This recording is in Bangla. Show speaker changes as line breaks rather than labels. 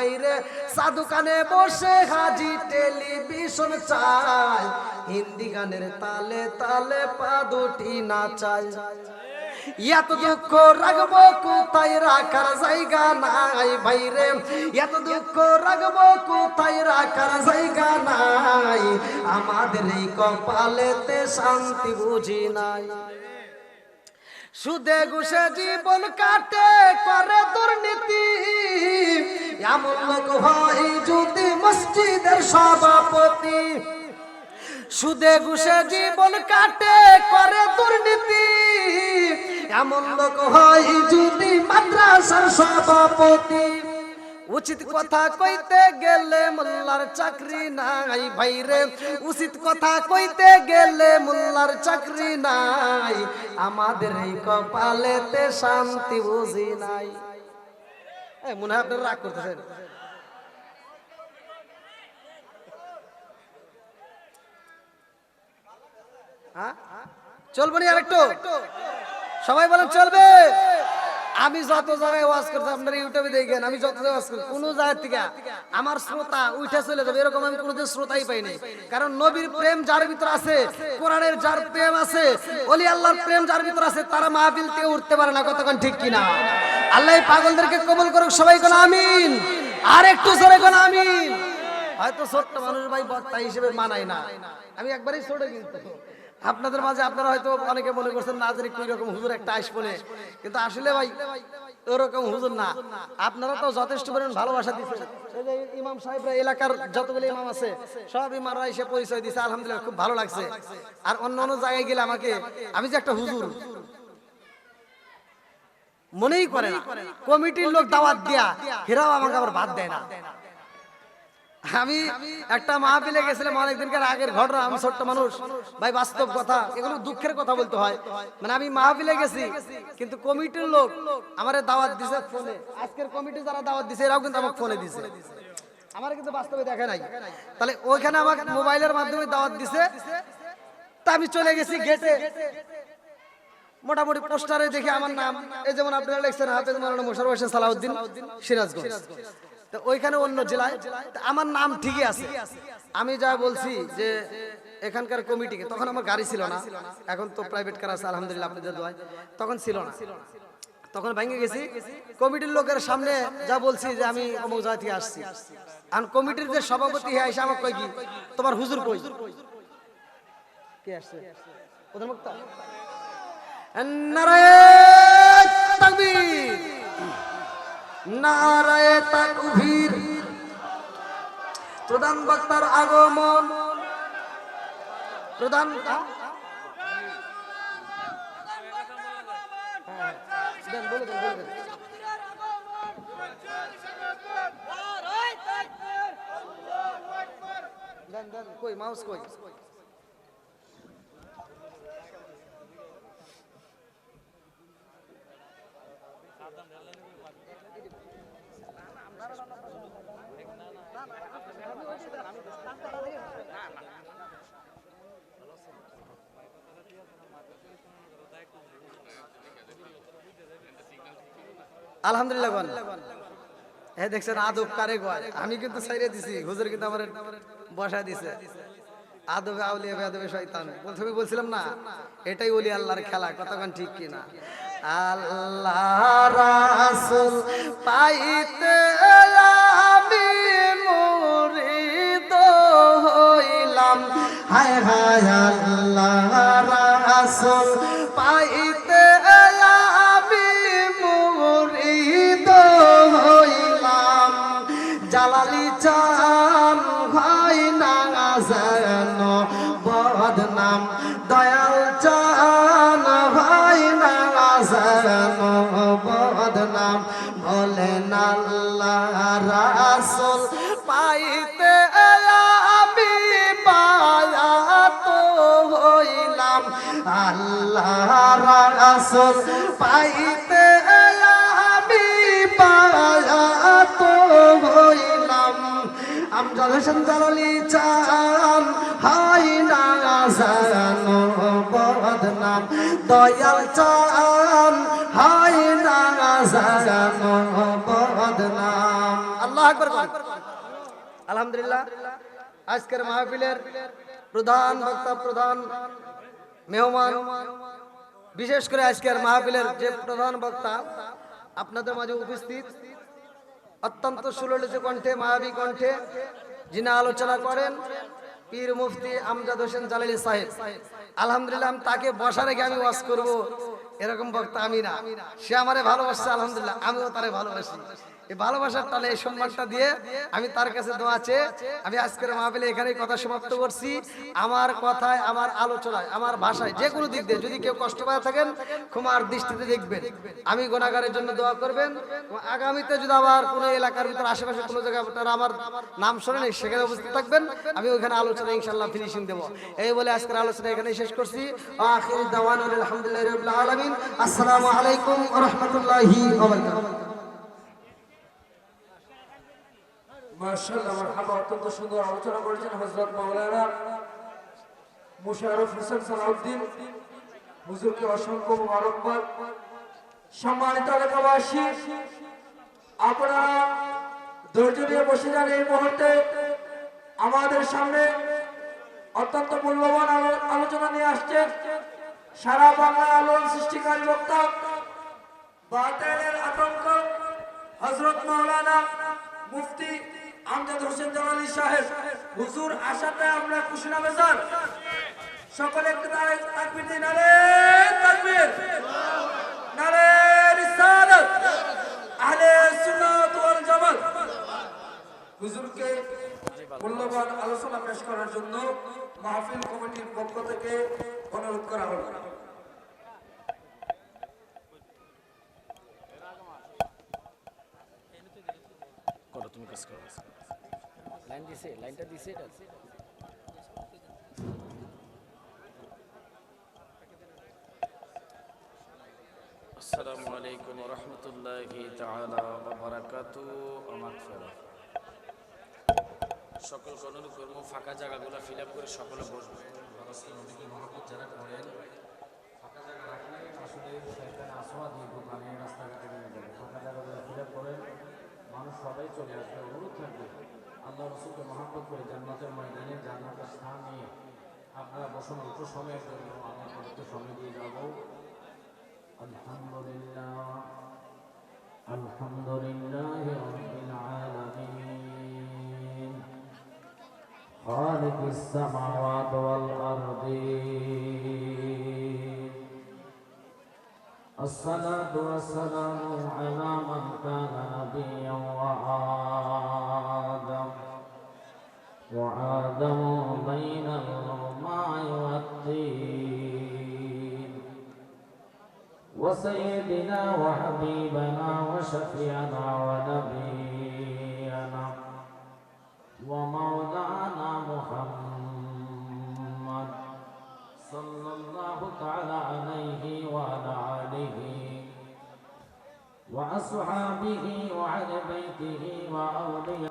ভাইরে চা দোকানে বসে হাজি টেলিভিশন চাই হিন্দি গানের তালে তালে পা দুটি নাচাই এত দুঃখ রাখবো কোথায় রাখার জায়গা নাই ভাইরে এত দুঃখ রাখবো কোথায় রাখার জায়গা নাই আমাদের এই কপালেতে শান্তি বুঝি নাই সুদে ঘুষে জীবন কাটে করে দুর্নীতি এমন লোক হয় যদি মসজিদের সভাপতি সুদে ঘুষে জীবন কাটে করে দুর্নীতি এমন লোক হয় যদি মাদ্রাসার সভাপতি উচিত কথা কইতে গেলে মোল্লার চাকরি নাই ভাইরে উচিত কথা কইতে গেলে মোল্লার চাকরি নাই আমাদের এই কপালেতে শান্তি বুঝি নাই মনে হয় আপনারা রাগ করতেছেন চলবে না আরেকটু সবাই বলেন চলবে আমি যত জায়গায় ওয়াজ করছি আপনারা ইউটিউবে দেখেন আমি যত জায়গায় ওয়াজ করি কোন জায়গা থেকে আমার শ্রোতা উঠে চলে যাবে এরকম আমি কোনোদিন শ্রোতাই পাই নাই কারণ নবীর প্রেম যার ভিতর আছে কোরআনের যার প্রেম আছে ওলি আল্লাহর প্রেম যার ভিতর আছে তারা মাহফিল থেকে উঠতে পারে না কতক্ষণ ঠিক কিনা আল্লাহ পাগলদেরকে কবুল করুক সবাই কোন আমিন আর একটু জোরে কোন আমিন হয়তো ছোট্ট মানুষ ভাই বক্তা হিসেবে মানায় না আমি একবারই ছোট কিন্তু আপনাদের মাঝে আপনারা হয়তো অনেকে মনে করছেন নাজরি কই রকম হুজুর একটা আসবনে কিন্তু আসলে ভাই ওরকম হুজুর না আপনারা তো যথেষ্ট পরিমাণ ভালোবাসা দিচ্ছেন এই যে ইমাম সাহেবরা এলাকার যতগুলো ইমাম আছে সব ইমামরা এসে পরিচয় দিয়েছে আলহামদুলিল্লাহ খুব ভালো লাগছে আর অন্য অন্য জায়গায় গেলে আমাকে আমি যে একটা হুজুর মনেই করে না কমিটির লোক দাওয়াত দিয়া হেরাও আমাকে আবার বাদ দেয় না আমি একটা মাহফিলে গেছিলাম অনেকদিনকার আগের ঘটনা আমি ছোট্ট মানুষ ভাই বাস্তব কথা এগুলো দুঃখের কথা বলতে হয় মানে আমি মাহফিলে গেছি কিন্তু কমিটির লোক আমারে দাওয়াত দিছে ফোনে আজকের কমিটি যারা দাওয়াত দিছে এরাও কিন্তু আমাকে ফোনে দিছে আমার কিন্তু বাস্তবে দেখে নাই তাহলে ওইখানে আমাকে মোবাইলের মাধ্যমে দাওয়াত দিছে তা আমি চলে গেছি গেটে মোটামুটি পোস্টারে দেখি আমার নাম এই যেমন আপনারা লিখছেন হাফেজ মাওলানা মোশাররফ হোসেন সালাউদ্দিন সিরাজগঞ্জ তো ওইখানে অন্য জেলায় আমার নাম ঠিকই আছে আমি যা বলছি যে এখানকার কমিটিকে তখন আমার গাড়ি ছিল না এখন তো প্রাইভেট কার আছে আলহামদুলিল্লাহ আপনাদের দোয়ায় তখন ছিল না তখন ভেঙে গেছি কমিটির লোকের সামনে যা বলছি যে আমি অমুক জায়গা থেকে আসছি আর কমিটির যে সভাপতি হয়ে এসে আমাকে কই কি তোমার হুজুর কই কে আসছে প্রধান বক্তা নারায়ে তাকবীর নারায়ে তাকবীর প্রধান বক্তার আগমন প্রধান বলে দেন কই মাউস কই আলহামদুলিল্লাহ হ্যাঁ দেখছেন আদব কারে গয় আমি কিন্তু ছাইরে দিছি হুজুর কিন্তু আমার বসায় দিছে আদবে আউলিয়া বেয়াদবে শয়তান প্রথমে বলছিলাম না এটাই ওলি আল্লাহর খেলা কতক্ষণ ঠিক কিনা আল্লাহ রাসূল পাইতে আমি মুরিদ হইলাম হায় হায় আল্লাহ রাসূল পাইতে আমি মুরিদ হইলাম জালালি চান ভাই না যেন বদনাম দয়াল চান ভাই না যেন বদনাম বলেন আল্লাহ রাসূল পাইতে আমি বায়াত হইলাম আল্লাহ রাসূল পাইতে আমি বায়াত হইলাম আমজাদ হোসেন জালালি চান হাই না যেন বদনাম দয়াল চান হাই না যেন বদনাম আল্লাহু আকবার করেন। আলহামদুলিল্লাহ, আজকের মাহফিলের প্রধান বক্তা, প্রধান মেহমান, বিশেষ করে আজকের মাহফিলের যে প্রধান বক্তা আপনাদের মাঝে উপস্থিত, অত্যন্ত সুললিত কণ্ঠে, মায়াবী কণ্ঠে যিনি আলোচনা করেন, পীর মুফতি আমজাদ হোসেন জালালী সাহেব। আলহামদুলিল্লাহ, আমি তাকে বসা রেখে আমি ওয়াজ করব এরকম বক্তা আমি না। সে আমারে ভালোবাসছে, আলহামদুলিল্লাহ, আমিও তারে ভালোবাসি। এই ভালোবাসার তালে এই সম্মানটা দিয়ে আমি তার কাছে দোয়া চেয়ে আমি আজকের মাহফিলে এখানেই কথা সমাপ্ত করছি। আমার কথায়, আমার আলোচনায়, আমার ভাষায় যে কোনো দিক দিয়ে যদি কেউ কষ্ট পায় থাকেন, ক্ষমার দৃষ্টিতে দেখবেন। আমি গুনাহগারের জন্য দোয়া করবেন। আগামীতে যদি আবার কোনো এলাকার ভিতরে আশেপাশে কোনো জায়গায় আপনারা আমার নাম শোনেন, সেখানে উপস্থিত থাকবেন, আমি ওইখানে আলোচনা ইনশাআল্লাহ ফিনিশিং দেব। এই বলে আজকের আলোচনা এখানেই শেষ করছি। আখির দাওয়ানা আলহামদুলিল্লাহি রাব্বিল আলামিন। আসসালামু আলাইকুম ওয়া রাহমাতুল্লাহি ওয়া বারাকাতুহু।
মাশাআল্লাহ, মারহাবা। অত্যন্ত সুন্দর আলোচনা করেছেন হযরত মাওলানা মুশাররফ হোসেন সালাউদ্দিন হুজুরকে অসংখ্য মোবারকবাদ। সম্মানিত এলাকাবাসী, আপনারা ধৈর্য নিয়ে বসে যান। এই মুহূর্তে আমাদের সামনে অত্যন্ত মূল্যবান আলোচনা নিয়ে আসছেন সারা বাংলা আলোড়ন সৃষ্টিকারী বক্তা, বাতিলের আতঙ্ক হযরত মাওলানা মুফতি আমজাদ হোসেন জালালী সাহেব। হুজুর আসাতে আমরা খুশি না বেজার? সকলে একটু তাকবীর দিন। নারে তাকবীর, নারে রিসালাত, আহলে সুন্নাত ওয়াল জামাত। হুজুরকে মূল্যবান আলোচনা পেশ করার জন্য মাহফিল কমিটির পক্ষ থেকে অনুরোধ করা হলো।
তুমি কাজ করো, লাইন দিছে, লাইনটা দিছে। আসসালামু আলাইকুম ওয়া রাহমাতুল্লাহি তাআলা ওয়া বারাকাতুহু। সকল অনুরোধ করব ফাঁকা জায়গাগুলো ফিল আপ করে সকলে বসবে। নবীকে মহব্বত যারা করেন, ফাঁকা জায়গা রাখলে আসলে শয়তান আসওয়া দিয়ে দোকানে রাস্তাঘাটে নিয়ে যাবে। ফাঁকা জায়গাগুলো ফিল আপ করেন, মানুষ সবাই চলে আসবে। অনুরোধ থাকবে আল্লাহ রসুলকে মহব্বত করে জান্নাতের ময়দানে জান্নাতের স্থান নিয়ে আপনারা বসুন। একটু সময়ের জন্য আমরা একটু সময় দিয়ে যাব। আলহামদুলিল্লাহ, আলহামদুলিল্লাহি রাব্বিল আলামিন, খালিকিস সামাওয়াতি ওয়াল আরদিন। الصلاة والسلام على من كان نبيا وآدم بين الماء والطين، وسيدنا وحبيبنا وشفيعنا ونبينا ومولانا محمد صلى الله تعالى عليه وعلى آله وأصحابه وعلى بيته وأوليائه